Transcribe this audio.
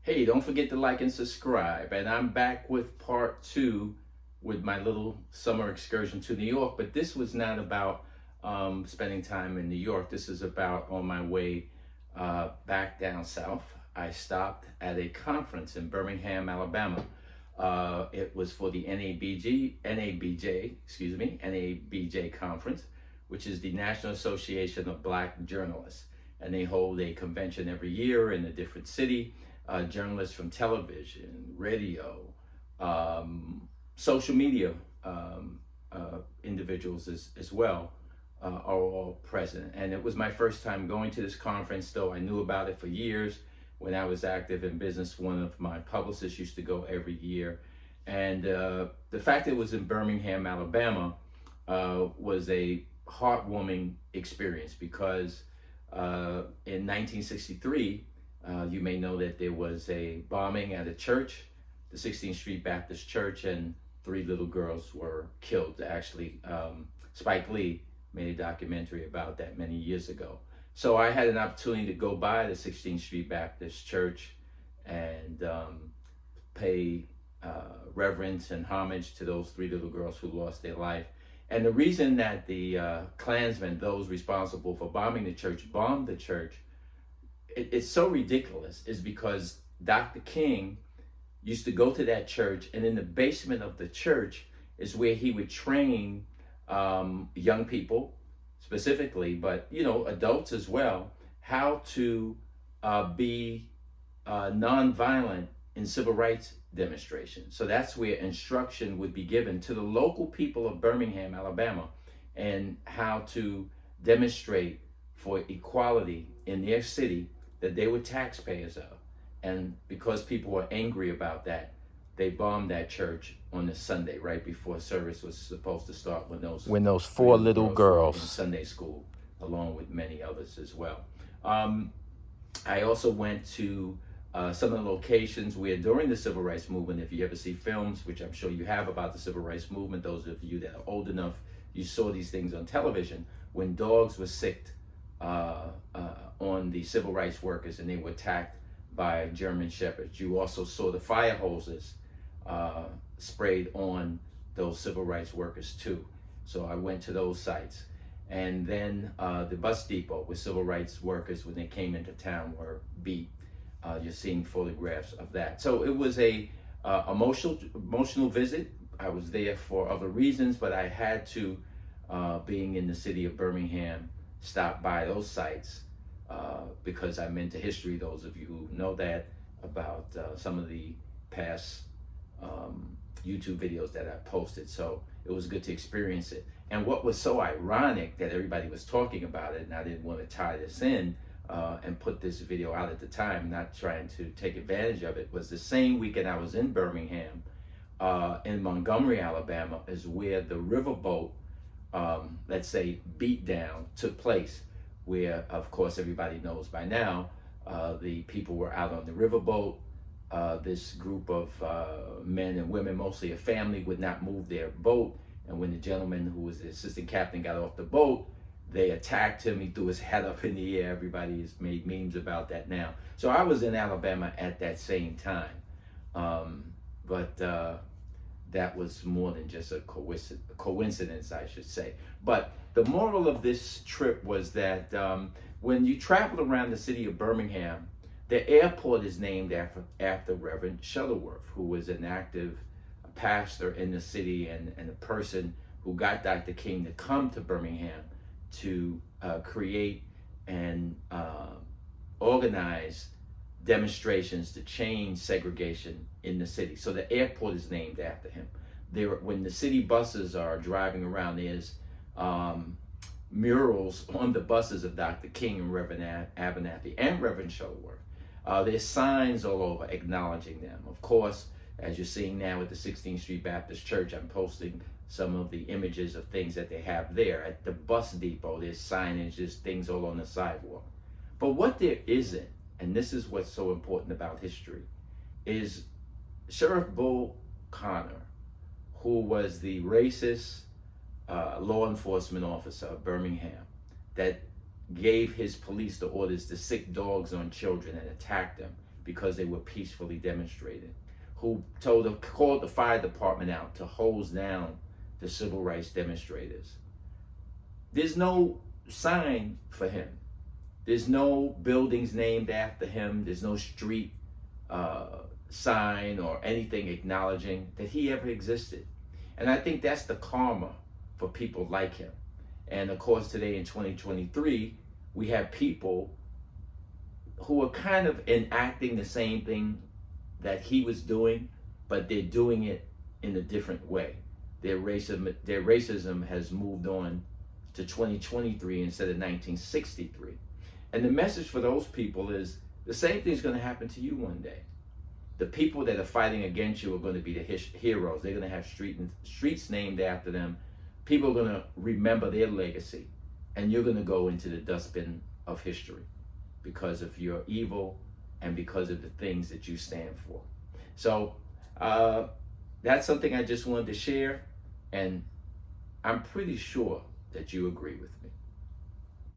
Hey, don't forget to like and subscribe. And I'm back with part two with my little summer excursion to New York. But this was not about spending time in New York. This is about on my way back down south. I stopped at a conference in Birmingham, Alabama. It was for the NABJ conference, which is the National Association of Black Journalists. And they hold a convention every year in a different city. Journalists from television, radio, social media individuals as well are all present. And it was my first time going to this conference, though I knew about it for years. When I was active in business, one of my publicists used to go every year. And the fact that it was in Birmingham, Alabama, was a heartwarming experience because in 1963, you may know that there was a bombing at a church, the 16th Street Baptist Church, and 3 little girls were killed. Actually, Spike Lee made a documentary about that many years ago. So I had an opportunity to go by the 16th Street Baptist Church and pay reverence and homage to those 3 little girls who lost their life. And the reason that the Klansmen, those responsible for bombing the church, bombed the church, it's so ridiculous, is because Dr. King used to go to that church, and in the basement of the church is where he would train young people specifically, but adults as well, how to be nonviolent in civil rights demonstrations. So that's where instruction would be given to the local people of Birmingham, Alabama, and how to demonstrate for equality in their city that they were taxpayers of. And because people were angry about that, they bombed that church on the Sunday right before service was supposed to start, when those 4 little girls were in Sunday school, along with many others as well. I also went to some of the locations where during the Civil Rights Movement, if you ever see films, which I'm sure you have, about the Civil Rights Movement, those of you that are old enough, you saw these things on television, when dogs were sicked on the civil rights workers and they were attacked by German shepherds. You also saw the fire hoses sprayed on those civil rights workers too. So I went to those sites. And then the bus depot with civil rights workers, when they came into town, were beat. You're seeing photographs of that. So it was a emotional visit. I was there for other reasons, but I had to, being in the city of Birmingham, stop by those sites because I'm into history. Those of you who know that about some of the past YouTube videos that I posted. So it was good to experience it. And what was so ironic that everybody was talking about it, and I didn't want to tie this in and put this video out at the time, not trying to take advantage of it, was the same weekend I was in Birmingham, in Montgomery, Alabama, is where the riverboat, let's say, beat down took place, where, of course, everybody knows by now, the people were out on the riverboat. This group of men and women, mostly a family, would not move their boat. And when the gentleman who was the assistant captain got off the boat, they attacked him. He threw his head up in the air. Everybody has made memes about that now. So I was in Alabama at that same time. But that was more than just a coincidence, I should say. But the moral of this trip was that when you travel around the city of Birmingham, the airport is named after Reverend Shuttleworth, who was an active pastor in the city and a person who got Dr. King to come to Birmingham to create and organize demonstrations to change segregation in the city. So the airport is named after him. When the city buses are driving around, there's murals on the buses of Dr. King and Reverend Abernathy and Reverend Shuttleworth. There's signs all over acknowledging them. Of course, as you're seeing now at the 16th Street Baptist Church, I'm posting some of the images of things that they have there. At the bus depot, there's signage, there's things all on the sidewalk. But what there isn't, and this is what's so important about history, is Sheriff Bull Connor, who was the racist law enforcement officer of Birmingham that gave his police the orders to sick dogs on children and attack them. because they were peacefully demonstrating, who called the fire department out to hose down the civil rights demonstrators. There's no sign for him. There's no buildings named after him. There's no street sign or anything acknowledging that he ever existed. And I think that's the karma for people like him. And of course, today in 2023, we have people who are kind of enacting the same thing that he was doing, but they're doing it in a different way. Their racism has moved on to 2023 instead of 1963. And the message for those people is the same thing is going to happen to you one day. The people that are fighting against you are going to be the heroes. They're going to have streets named after them. People are going to remember their legacy. And you're going to go into the dustbin of history because of your evil and because of the things that you stand for. So that's something I just wanted to share. And I'm pretty sure that you agree with me.